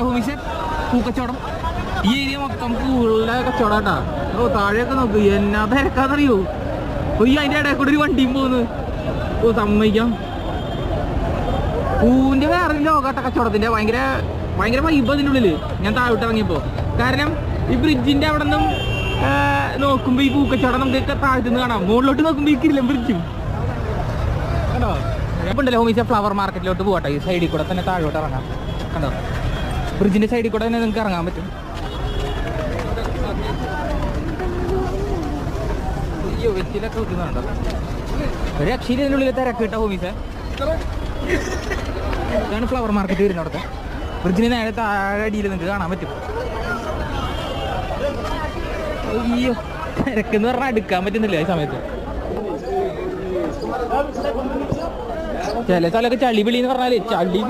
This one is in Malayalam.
ഹോമിസെ പൂക്കച്ചവടം. ഈ ഏരിയ മൊത്തം പൂവുള്ള കച്ചവടം കേട്ടാ. ഓ താഴെയൊക്കെ നോക്ക്, എന്നാ തിരക്കാന്നറിയോ. ഈ അതിൻ്റെ ഇടയിൽ കൂടെ ഒരു വണ്ടിയും പോകുന്നു. ഓ സമ്മതിക്കാം. പൂവിൻ്റെ വേറെ ലോകട്ടെ കച്ചവടത്തിൻ്റെ. ഭയങ്കര ഭയങ്കര വൈബ് അതിൻ്റെ ഉള്ളിൽ. ഞാൻ താഴോട്ട് ഇറങ്ങിയപ്പോൾ കാരണം ഈ ബ്രിഡ്ജിൻ്റെ അവിടെ നിന്നും നോക്കുമ്പോൾ ഈ പൂക്കച്ചവടം നമുക്ക് താഴത്തുനിന്ന് കാണാം. മുകളിലോട്ട് നോക്കുമ്പോൾ ഈ കിരിലും ബ്രിഡ്ജും കണ്ടോ. ഇപ്പം ഉണ്ടല്ലോ ഹോമിച്ച ഫ്ലവർ മാർക്കറ്റിലോട്ട് പോകട്ടെ. ഈ സൈഡിൽ കൂടെ തന്നെ താഴോട്ട് ഇറങ്ങാം. കണ്ടോ, ബ്രിഡ്ജിൻ്റെ സൈഡിൽ കൂടെ തന്നെ നിങ്ങൾക്ക് ഇറങ്ങാൻ പറ്റും. അയ്യോ വെറ്റിലൊക്കെ വെക്കുന്നുണ്ടോ. ഒരു രക്ഷയിൽ ഇതിനുള്ളിൽ തിരക്ക് കിട്ടാ ഹോമിച്ച. ഇതാണ് ഫ്ലവർ മാർക്കറ്റ് വരുന്നത്. അവിടുത്തെ ബ്രിഡ്ജിന് നേരെ താഴെ അടിയിൽ നിങ്ങൾക്ക് കാണാൻ പറ്റും. അയ്യോ തിരക്കെന്ന് പറഞ്ഞാൽ എടുക്കാൻ പറ്റുന്നില്ല ഈ സമയത്ത്. ചില സ്ഥലമൊക്കെ ചളിപിളി എന്ന് പറഞ്ഞാൽ ചളി